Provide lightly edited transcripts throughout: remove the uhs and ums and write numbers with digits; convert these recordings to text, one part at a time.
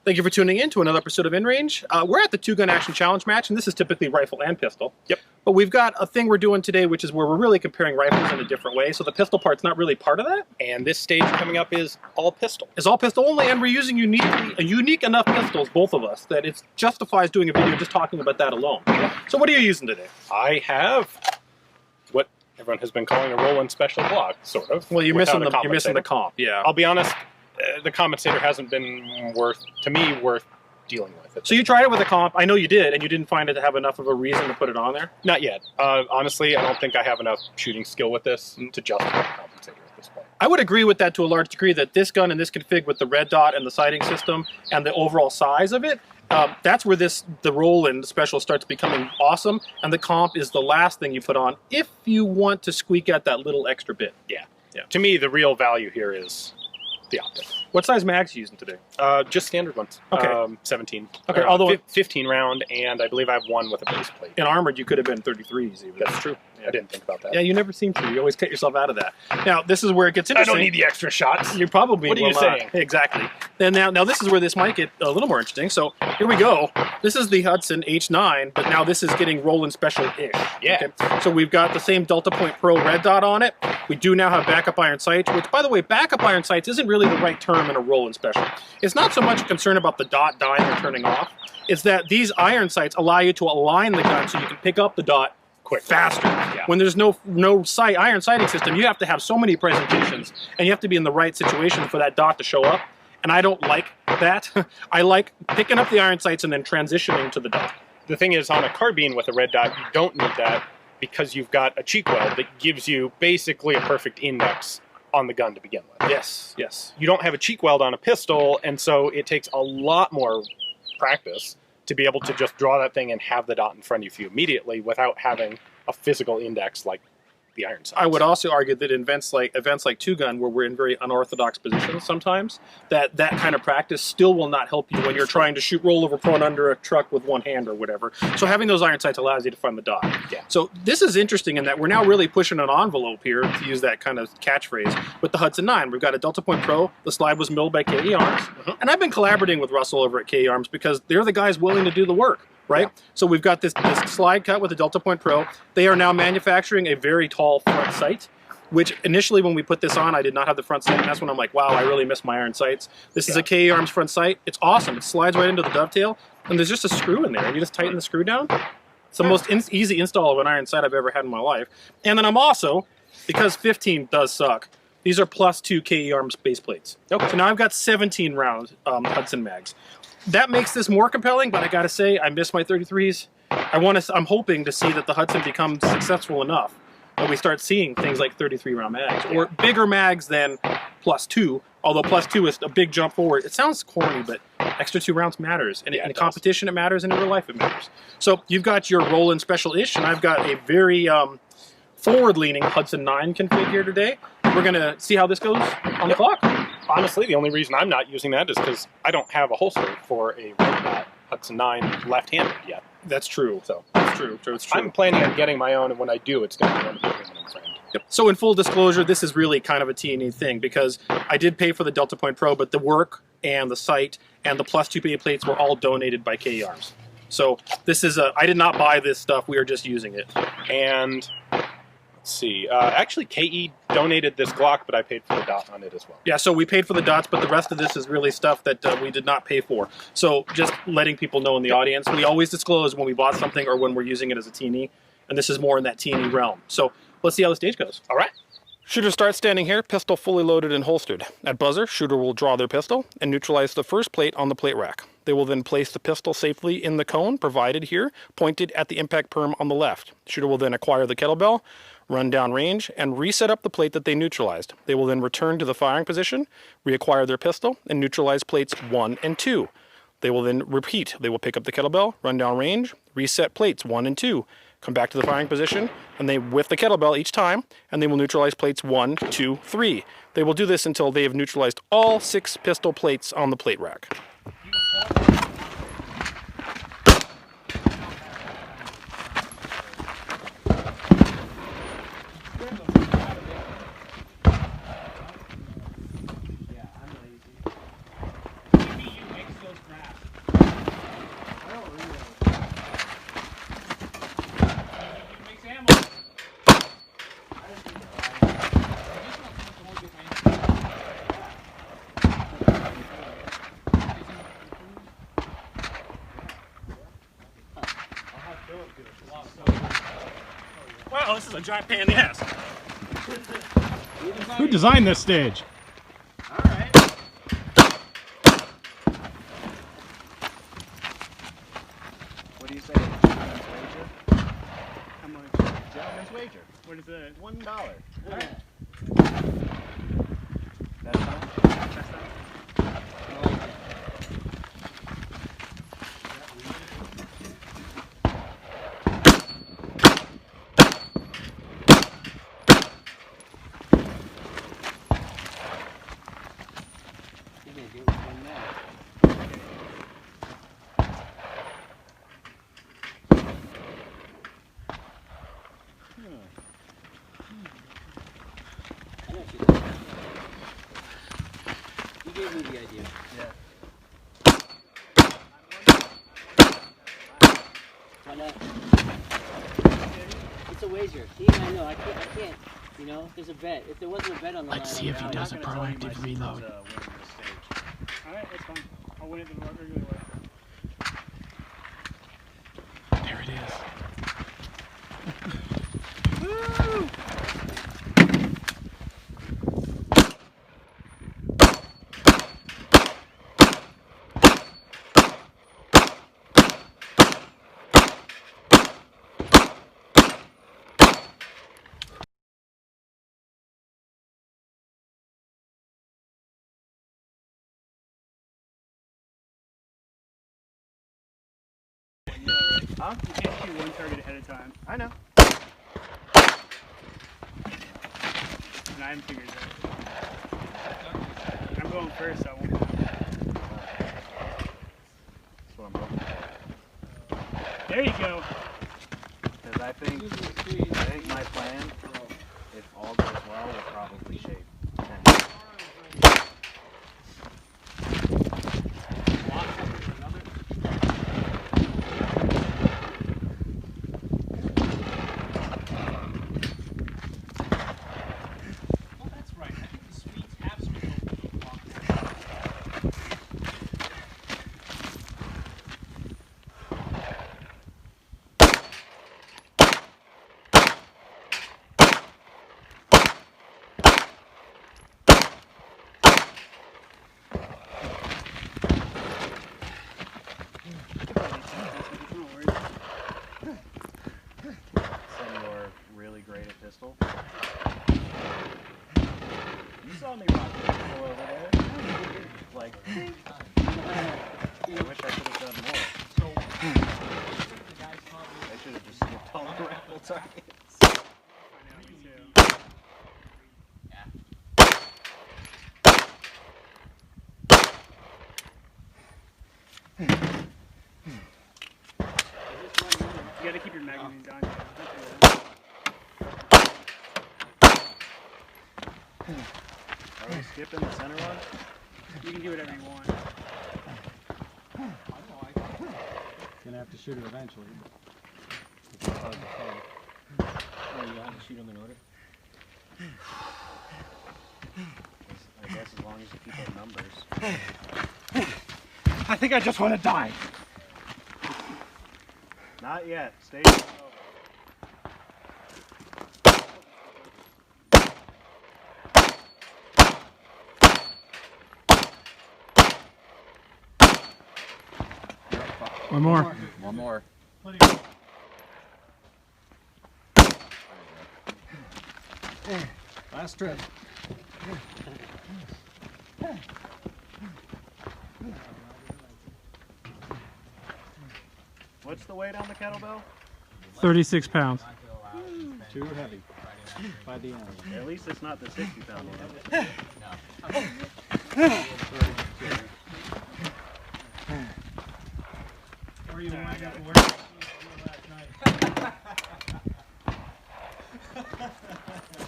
Thank you for tuning in to another episode of In Range. We're at the two-gun action challenge match, and this is typically rifle and pistol. Yep. But we've got a thing we're doing today, which is where we're really comparing rifles in a different way. So the pistol part's not really part of that. And this stage coming up is all pistol. It's all pistol only, and we're using unique enough pistols, both of us, that it justifies doing a video just talking about that alone. So what are you using today? I have what everyone has been calling a Roland Special Glock, sort of. Well, you're missing the comp. Yeah. I'll be honest. The compensator hasn't been worth dealing with it. So you tried it with a comp. I know you did, and you didn't find it to have enough of a reason to put it on there? Not yet. Honestly, I don't think I have enough shooting skill with this to justify the compensator at this point. I would agree with that to a large degree, that this gun and this config with the red dot and the sighting system and the overall size of it, that's where the Roland Special starts becoming awesome, and the comp is the last thing you put on if you want to squeak out that little extra bit. Yeah. To me, the real value here is the optic. What size mags are you using today? Just standard ones. Okay. 17. Okay. Although 15 round, and I believe I have one with a base plate. In armored, you could have been 33s even. That's true. Yeah. I didn't think about that. Yeah, you never seem to. You always cut yourself out of that. Now, this is where it gets interesting. I don't need the extra shots. You probably What are you saying? Exactly. Then now this is where this might get a little more interesting. So here we go. This is the Hudson H9, but now this is getting Roland Special-ish. Yeah. Okay? So we've got the same Delta Point Pro red dot on it. We do now have backup iron sights, which, by the way, backup iron sights isn't really the right term in a Roland Special. It's not so much a concern about the dot dying or turning off. It's that these iron sights allow you to align the gun so you can pick up the dot quick, faster. Yeah. When there's no iron sighting system, you have to have so many presentations, and you have to be in the right situation for that dot to show up. And I don't like that. I like picking up the iron sights and then transitioning to the dot. The thing is, on a carbine with a red dot, you don't need that because you've got a cheek weld that gives you basically a perfect index on the gun to begin with. Yes, yes. You don't have a cheek weld on a pistol, and so it takes a lot more practice to be able to just draw that thing and have the dot in front of you immediately without having a physical index like the iron sights. I would also argue that events like Two Gun, where we're in very unorthodox positions sometimes, that kind of practice still will not help you when you're trying to shoot rollover prone under a truck with one hand or whatever. So having those iron sights allows you to find the dot. Yeah. So this is interesting in that we're now really pushing an envelope here, to use that kind of catchphrase, with the Hudson 9. We've got a Delta Point Pro. The slide was milled by KE Arms. And I've been collaborating with Russell over at KE Arms because they're the guys willing to do the work. Right? Yeah. So we've got this slide cut with the Delta Point Pro. They are now manufacturing a very tall front sight, which initially when we put this on, I did not have the front sight, and that's when I'm like, wow, I really miss my iron sights. This is a KE Arms front sight. It's awesome. It slides right into the dovetail, and there's just a screw in there, and you just tighten the screw down. It's the most easy install of an iron sight I've ever had in my life. And then I'm also, because 15 does suck, these are +2 KE Arms base plates. Okay. So now I've got 17 round Hudson mags. That makes this more compelling, but I gotta say, I miss my 33s. I'm hoping to see that the Hudson becomes successful enough that we start seeing things like 33 round mags, or bigger mags than +2, although +2 is a big jump forward. It sounds corny, but extra 2 rounds matters, and in competition it matters, and in real life it matters. So you've got your Roland Special-ish, and I've got a very forward-leaning Hudson 9 config here today. We're gonna see how this goes on the clock. Honestly, the only reason I'm not using that is because I don't have a holster for a red dot Hudson 9 left-handed yet. That's true. So that's true. It's true. I'm planning on getting my own, and when I do, it's going to be one of the aluminum framed. Yep. So in full disclosure, this is really kind of a T&E thing because I did pay for the Delta Point Pro, but the work and the sight and the +2 base plates were all donated by KE Arms. So this is I did not buy this stuff. We are just using it. And let's see. Actually, KE donated this Glock, but I paid for the dot on it as well. Yeah, so we paid for the dots, but the rest of this is really stuff that we did not pay for. So just letting people know in the audience, we always disclose when we bought something or when we're using it as a T&E, and this is more in that T&E realm. So let's see how the stage goes. All right. Shooter starts standing here, pistol fully loaded and holstered. At buzzer, shooter will draw their pistol and neutralize the first plate on the plate rack. They will then place the pistol safely in the cone provided here, pointed at the impact perm on the left. Shooter will then acquire the kettlebell, run down range, and reset up the plate that they neutralized. They will then return to the firing position, reacquire their pistol, and neutralize plates 1 and 2. They will then repeat. They will pick up the kettlebell, run down range, reset plates 1 and 2, come back to the firing position, and they whiff the kettlebell each time, and they will neutralize plates 1, 2, 3. They will do this until they have neutralized all 6 pistol plates on the plate rack. Oh, this is a giant pain in the ass. Who designed this stage? All right. What do you say? Gentleman's wager? How much? Gentleman's wager. What is it? $1. All Alright. That's fine. That's not. You're gonna do it with one now. I know what you did. You gave me the idea. Yeah. Why not? It's a wager. See, I know. I can't. You know, there's a bet. If there wasn't a bet on the line, Let's see if he does a proactive reload. Alright, that's fine. I'll win it the regular way. There it is. Huh? You can't shoot one target ahead of time. I know. And I haven't figured that. I'm going first, so I won't. That's what I'm looking for. There you go. Because I think my plan, if all goes well, will probably shape 10. You're really great at pistol. You saw me rock the pistol over there. Like, I wish I could have done more. I should have just skipped all the raffle targets. I know, me too. You gotta keep your magazines on. Are we skipping the center one? You can do whatever you want. Gonna have to shoot it eventually. It's hard to say. Oh, you have to shoot them in order. I guess as long as you keep up numbers. I think I just want to die. Not yet. Stay over. One more. One more. Last trip. What's the weight on the kettlebell? 36 pounds. Too heavy. By the end. At least it's not the 60-pound one. Or you want to work last night.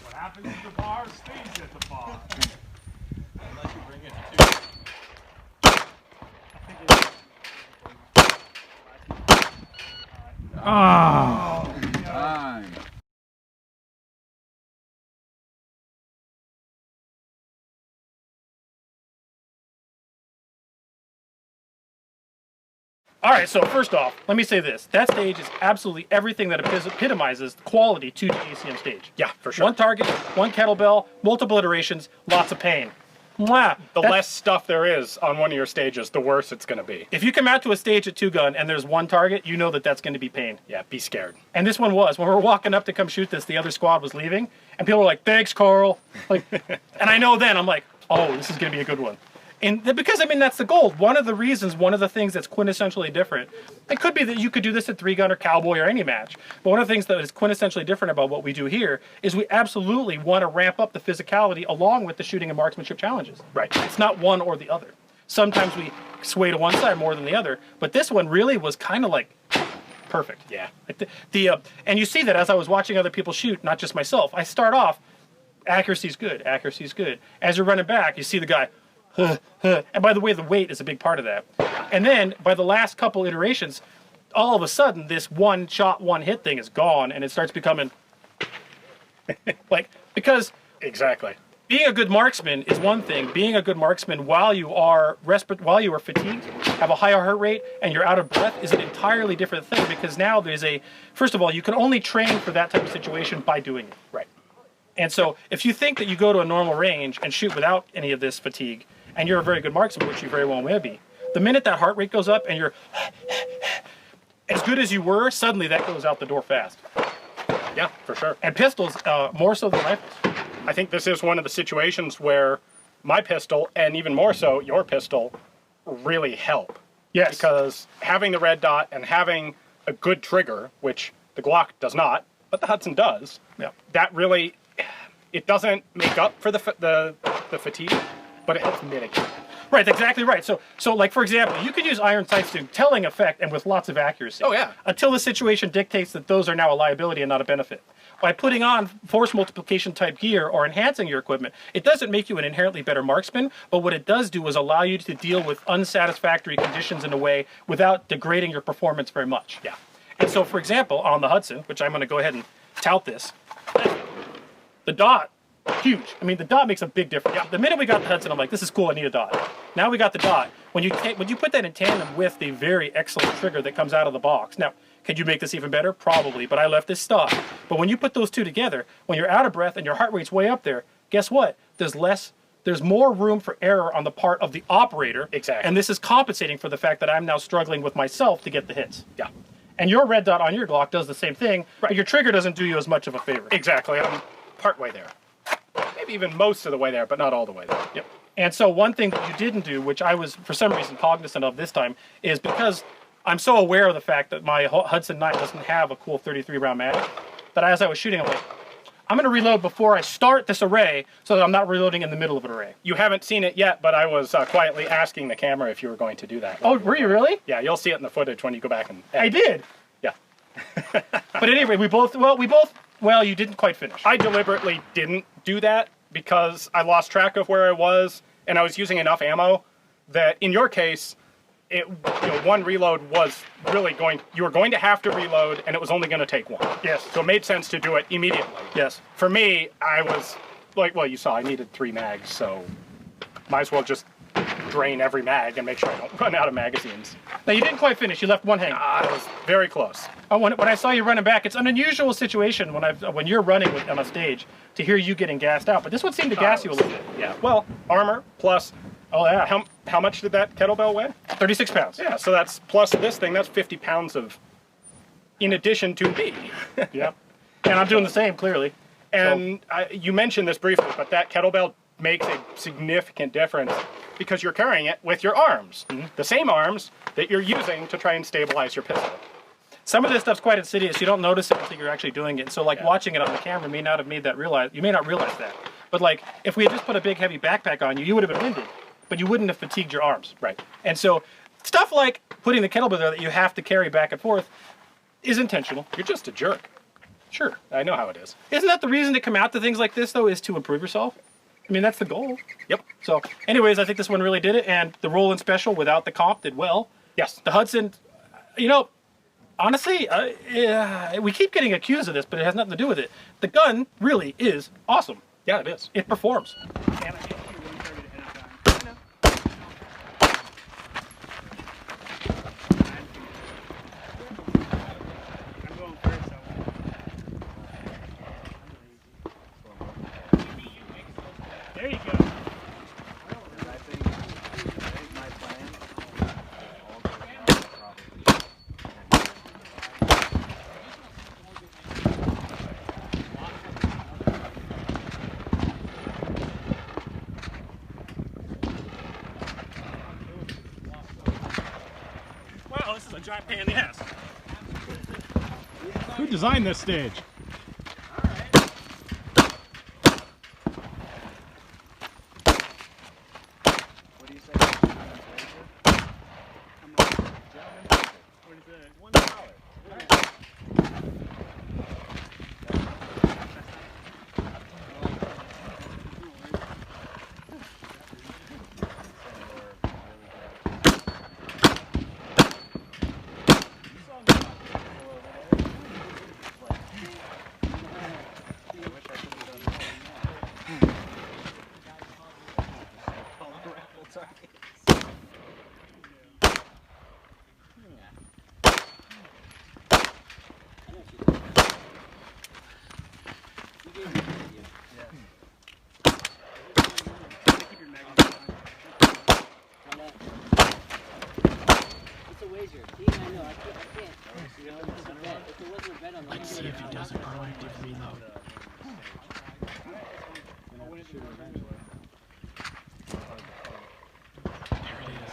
What happens at the bar stays at the bar. Unless you bring it to Ah. Time. All right, so first off, let me say this. That stage is absolutely everything that epitomizes quality 2D ACM stage. Yeah, for sure. One target, one kettlebell, multiple iterations, lots of pain. Mwah. The less stuff there is on one of your stages, the worse it's going to be. If you come out to a stage at 2-gun and there's one target, you know that that's going to be pain. Yeah, be scared. And this one was. When we were walking up to come shoot this, the other squad was leaving, and people were like, "Thanks, Carl." Like, and I know then, I'm like, "Oh, this is going to be a good one." And because, I mean, that's the goal. One of the reasons, one of the things that's quintessentially different, it could be that you could do this at 3-gun or cowboy or any match, but one of the things that is quintessentially different about what we do here is we absolutely want to ramp up the physicality along with the shooting and marksmanship challenges. Right. It's not one or the other. Sometimes we sway to one side more than the other, but this one really was kind of like perfect. Yeah. Like and you see that as I was watching other people shoot, not just myself. I start off, accuracy's good, accuracy's good. As you're running back, you see the guy, and by the way, the weight is a big part of that. And then by the last couple iterations, all of a sudden this one shot, one hit thing is gone, and it starts becoming like, because Exactly. being a good marksman is one thing. Being a good marksman while you are fatigued, have a higher heart rate, and you're out of breath is an entirely different thing, because now there's first of all, you can only train for that type of situation by doing it. Right. And so if you think that you go to a normal range and shoot without any of this fatigue, and you're a very good marksman, which you very well may be, the minute that heart rate goes up and you're as good as you were, suddenly that goes out the door fast. Yeah, for sure. And pistols, more so than rifles. I think this is one of the situations where my pistol, and even more so your pistol, really help. Yes. Because having the red dot and having a good trigger, which the Glock does not, but the Hudson does, Yeah. that really, it doesn't make up for the fatigue, but it helps mitigate. Right, that's exactly right. So like, for example, you could use iron sights to telling effect and with lots of accuracy. Oh, yeah. Until the situation dictates that those are now a liability and not a benefit. By putting on force multiplication type gear or enhancing your equipment, it doesn't make you an inherently better marksman, but what it does do is allow you to deal with unsatisfactory conditions in a way without degrading your performance very much. Yeah. And so, for example, on the Hudson, which I'm going to go ahead and tout this, the dot, huge. I mean, the dot makes a big difference. Yeah. The minute we got the Hudson, I'm like, this is cool, I need a dot. Now we got the dot. When you put that in tandem with the very excellent trigger that comes out of the box. Now, could you make this even better? Probably, but I left this stock. But when you put those two together, when you're out of breath and your heart rate's way up there, guess what? There's more room for error on the part of the operator. Exactly. And this is compensating for the fact that I'm now struggling with myself to get the hits. Yeah. And your red dot on your Glock does the same thing, but your trigger doesn't do you as much of a favor. Exactly. I'm partway there. Maybe even most of the way there, but not all the way there. Yep. And so one thing that you didn't do, which I was for some reason cognizant of this time, is because I'm so aware of the fact that my Hudson 9 doesn't have a cool 33 round mag, that as I was shooting, I'm like, I'm going to reload before I start this array so that I'm not reloading in the middle of an array. You haven't seen it yet, but I was quietly asking the camera if you were going to do that. Oh, were you really? Yeah, you'll see it in the footage when you go back and I did. Yeah. But anyway, well, you didn't quite finish. I deliberately didn't do that because I lost track of where I was, and I was using enough ammo that, in your case, one reload was really you were going to have to reload, and it was only going to take one. Yes. So it made sense to do it immediately. Yes. For me, I was like, well, you saw I needed 3 mags, so might as well just drain every mag and make sure I don't run out of magazines. Now, you didn't quite finish. You left one hanging. I was very close. Oh, when I saw you running back, it's an unusual situation when you're running on a stage to hear you getting gassed out. But this one seemed to gas you a little bit. Yeah. Well, armor plus. Oh, yeah. How much did that kettlebell weigh? 36 pounds. Yeah. So that's plus this thing. That's 50 pounds of. In addition to me. Yeah. And I'm doing the same, clearly. And you mentioned this briefly, but that kettlebell makes a significant difference because you're carrying it with your arms. Mm-hmm. The same arms that you're using to try and stabilize your pistol. Some of this stuff's quite insidious. You don't notice it until you're actually doing it. So, like, watching it on the camera may not have made that you may not realize that. But, like, if we had just put a big, heavy backpack on you, you would have been winded. But you wouldn't have fatigued your arms. Right. And so, stuff like putting the kettlebell there that you have to carry back and forth is intentional. You're just a jerk. Sure. I know how it is. Isn't that the reason to come out to things like this, though, is to improve yourself? I mean, that's the goal. Yep. So, anyways, I think this one really did it, and the Roland Special without the comp did well. Yes. The Hudson, honestly, we keep getting accused of this, but it has nothing to do with it. The gun really is awesome. Yeah, it is. It performs. And I can't shoot one target at a time. a giant pain in the ass. Who designed this stage? What do you say? What is it? $1. It's a wager. I know. I can't. You know, it's a bet. If there wasn't a bet on the line. Let's see if he does a proactive reload. Gonna have to shoot it eventually. There it is.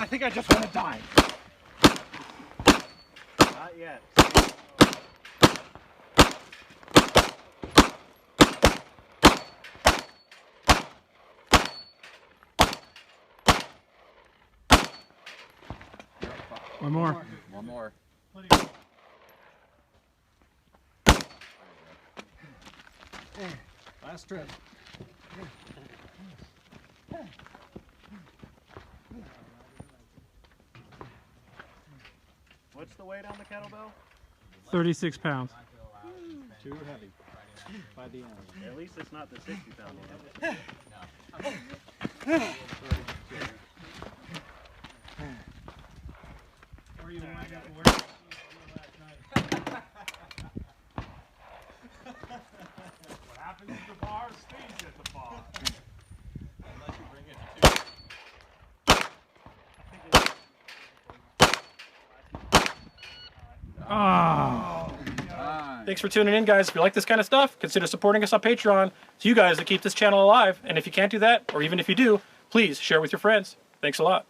I think I just want to die. Not yet. One more. One more. Last trip. What's the weight on the kettlebell? 36 pounds. Too heavy. By the end. At least it's not the 60-pound one. Or you wind up working last night. What happens at the bar stays at the bar. Unless you bring it to Thanks for tuning in, guys. If you like this kind of stuff, consider supporting us on Patreon. It's you guys that keep this channel alive. And if you can't do that, or even if you do, please share with your friends. Thanks a lot.